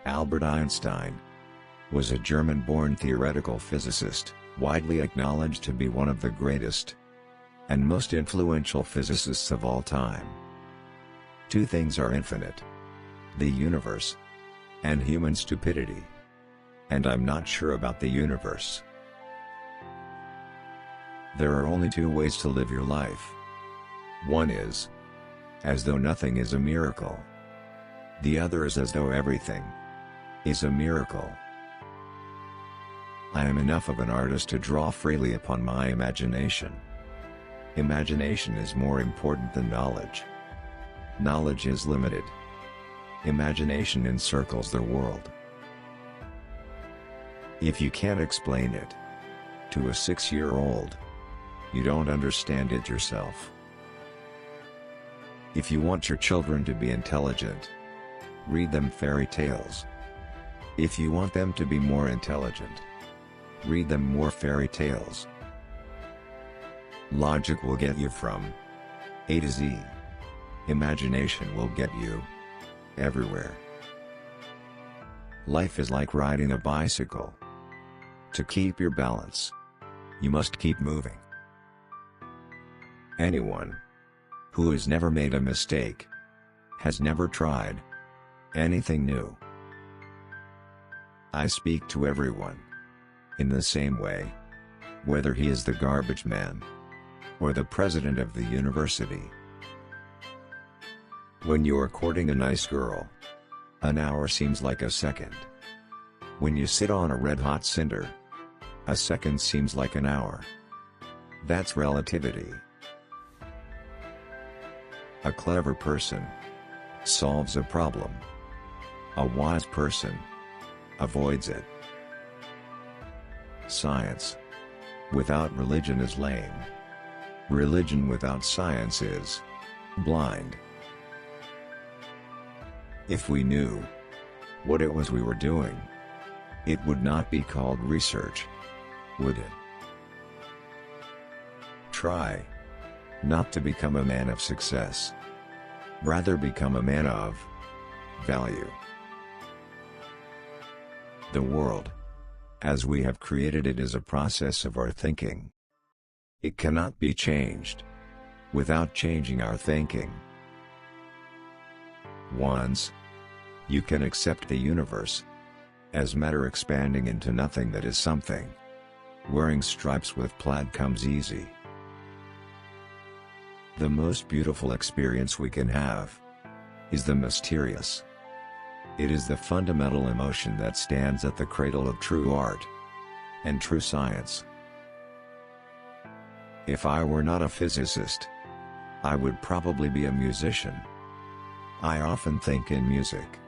Albert Einstein was a German-born theoretical physicist, widely acknowledged to be one of the greatest and most influential physicists of all time. Two things are infinite: the universe and human stupidity. And I'm not sure about the universe. There are only two ways to live your life. One is as though nothing is a miracle. The other is as though everything is a miracle. I am enough of an artist to draw freely upon my imagination. Imagination is more important than knowledge. Knowledge is limited. Imagination encircles the world. If you can't explain it to a 6-year-old, you don't understand it yourself. If you want your children to be intelligent, read them fairy tales. If you want them to be more intelligent, read them more fairy tales. Logic will get you from A to Z. Imagination will get you everywhere. Life is like riding a bicycle. To keep your balance, you must keep moving. Anyone who has never made a mistake has never tried anything new. I speak to everyone in the same way, whether he is the garbage man or the president of the university. When you are courting a nice girl, an hour seems like a second. When you sit on a red-hot cinder, a second seems like an hour. That's relativity. A clever person solves a problem. A wise person avoids it. Science without religion is lame. Religion without science is blind. If we knew what it was we were doing, it would not be called research, would it? Try not to become a man of success. Rather become a man of value. The world, as we have created it, is a process of our thinking. It cannot be changed without changing our thinking. Once you can accept the universe as matter expanding into nothing that is something, wearing stripes with plaid comes easy. The most beautiful experience we can have is the mysterious. It is the fundamental emotion that stands at the cradle of true art and true science. If I were not a physicist, I would probably be a musician. I often think in music.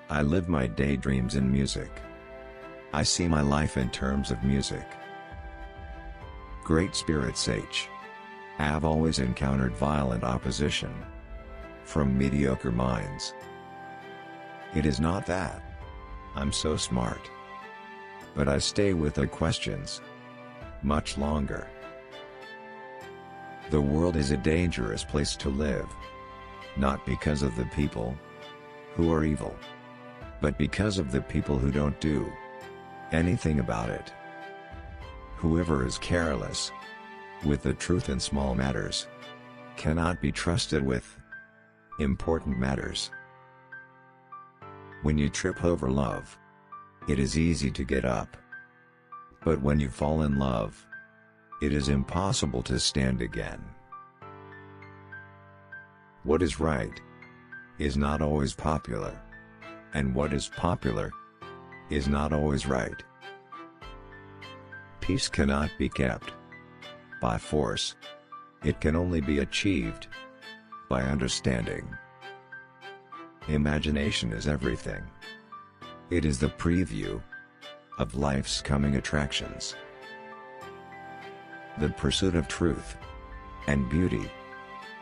I live my daydreams in music. I see my life in terms of music. Great spirits have always encountered violent opposition from mediocre minds. It is not that I'm so smart, but I stay with the questions much longer. The world is a dangerous place to live, not because of the people who are evil, but because of the people who don't do anything about it. Whoever is careless with the truth in small matters cannot be trusted with important matters. When you trip over love, it is easy to get up. But when you fall in love, it is impossible to stand again. What is right is not always popular, and what is popular is not always right. Peace cannot be kept by force. It can only be achieved by understanding. Imagination is everything. It is the preview of life's coming attractions. The pursuit of truth and beauty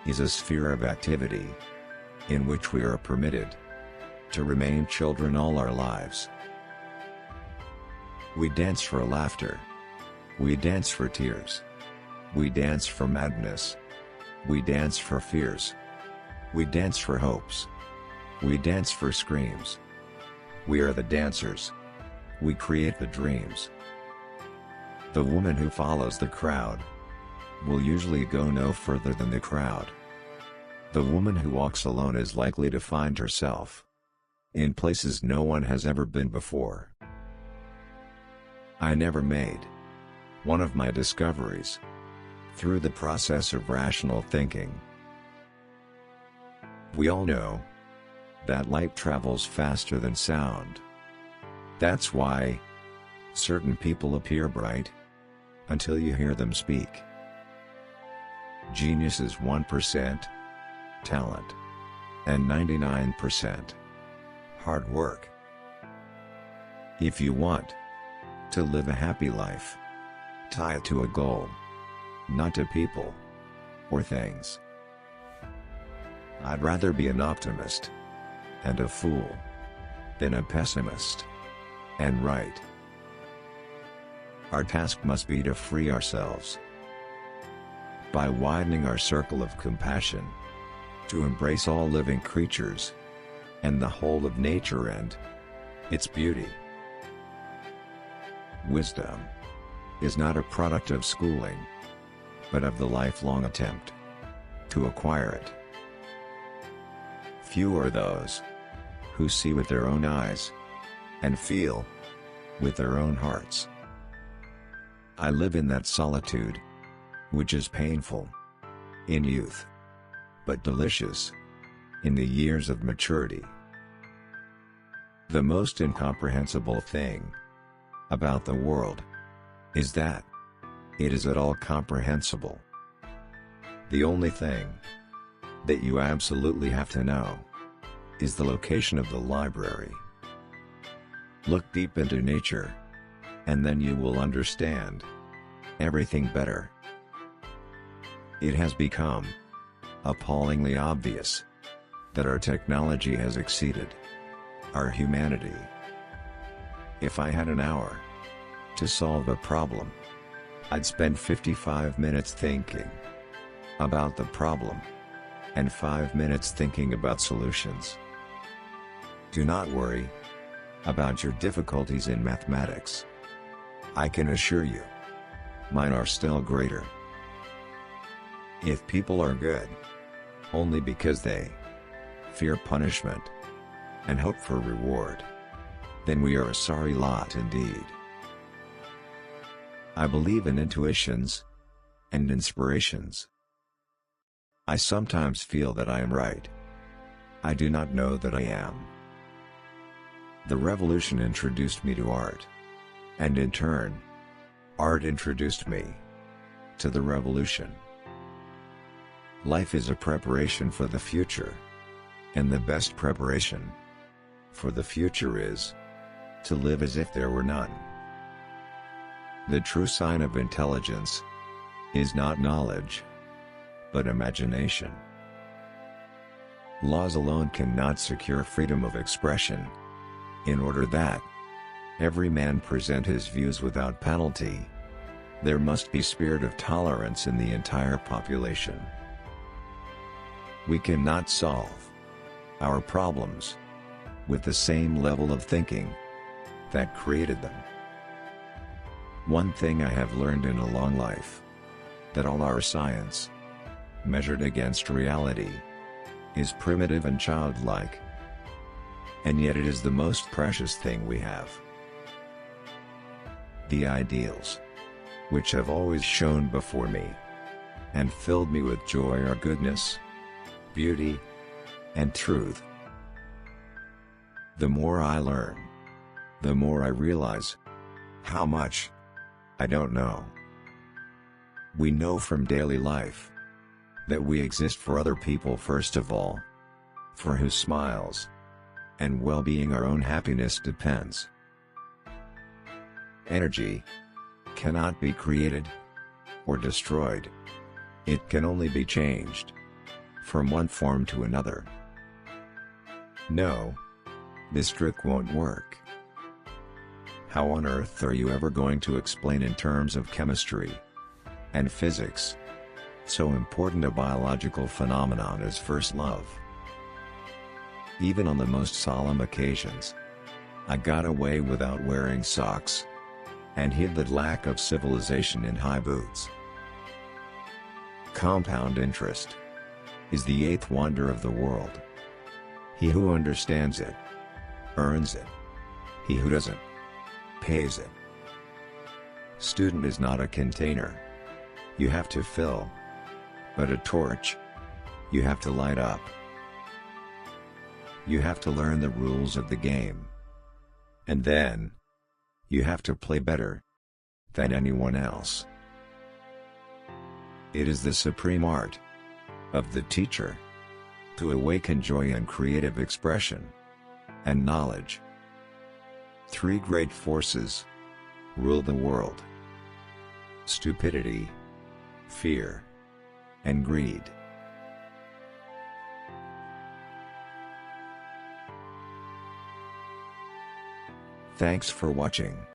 is a sphere of activity in which we are permitted to remain children all our lives. We dance for laughter. We dance for tears. We dance for madness. We dance for fears. We dance for hopes. We dance for screams. We are the dancers. We create the dreams. The woman who follows the crowd will usually go no further than the crowd. The woman who walks alone is likely to find herself in places no one has ever been before. I never made one of my discoveries through the process of rational thinking. We all know that light travels faster than sound. That's why certain people appear bright until you hear them speak. Genius is 1% talent and 99% hard work. If you want to live a happy life, tie it to a goal, not to people or things. I'd rather be an optimist and a fool than a pessimist and right. Our task must be to free ourselves by widening our circle of compassion, to embrace all living creatures and the whole of nature and its beauty. Wisdom is not a product of schooling, but of the lifelong attempt to acquire it. Few are those who see with their own eyes and feel with their own hearts. I live in that solitude, which is painful in youth, but delicious in the years of maturity. The most incomprehensible thing about the world is that it is at all comprehensible. The only thing that you absolutely have to know is the location of the library. Look deep into nature, and then you will understand everything better. It has become appallingly obvious that our technology has exceeded our humanity. If I had an hour to solve a problem, I'd spend 55 minutes thinking about the problem and 5 minutes thinking about solutions. Do not worry about your difficulties in mathematics. I can assure you, mine are still greater. If people are good only because they fear punishment and hope for reward, then we are a sorry lot indeed. I believe in intuitions and inspirations. I sometimes feel that I am right. I do not know that I am. The revolution introduced me to art, and in turn, art introduced me to the revolution. Life is a preparation for the future, and the best preparation for the future is to live as if there were none. The true sign of intelligence is not knowledge, but imagination. Laws alone cannot secure freedom of expression. In order that every man present his views without penalty, there must be spirit of tolerance in the entire population. We cannot solve our problems with the same level of thinking that created them. One thing I have learned in a long life, that all our science, measured against reality, is primitive and childlike. And yet it is the most precious thing we have. The ideals, which have always shone before me and filled me with joy, are goodness, beauty, and truth. The more I learn, the more I realize how much I don't know. We know from daily life that we exist for other people first of all, for whose smiles and well-being our own happiness depends. Energy cannot be created or destroyed. It can only be changed from one form to another. No, this trick won't work. How on earth are you ever going to explain in terms of chemistry and physics so important a biological phenomenon as first love? Even on the most solemn occasions, I got away without wearing socks, and hid the lack of civilization in high boots. Compound interest is the eighth wonder of the world. He who understands it earns it. He who doesn't pays it. Student is not a container you have to fill, but a torch you have to light up. You have to learn the rules of the game, and then you have to play better than anyone else. It is the supreme art of the teacher to awaken joy and creative expression and knowledge. Three great forces rule the world: stupidity, fear, and greed. Thanks for watching.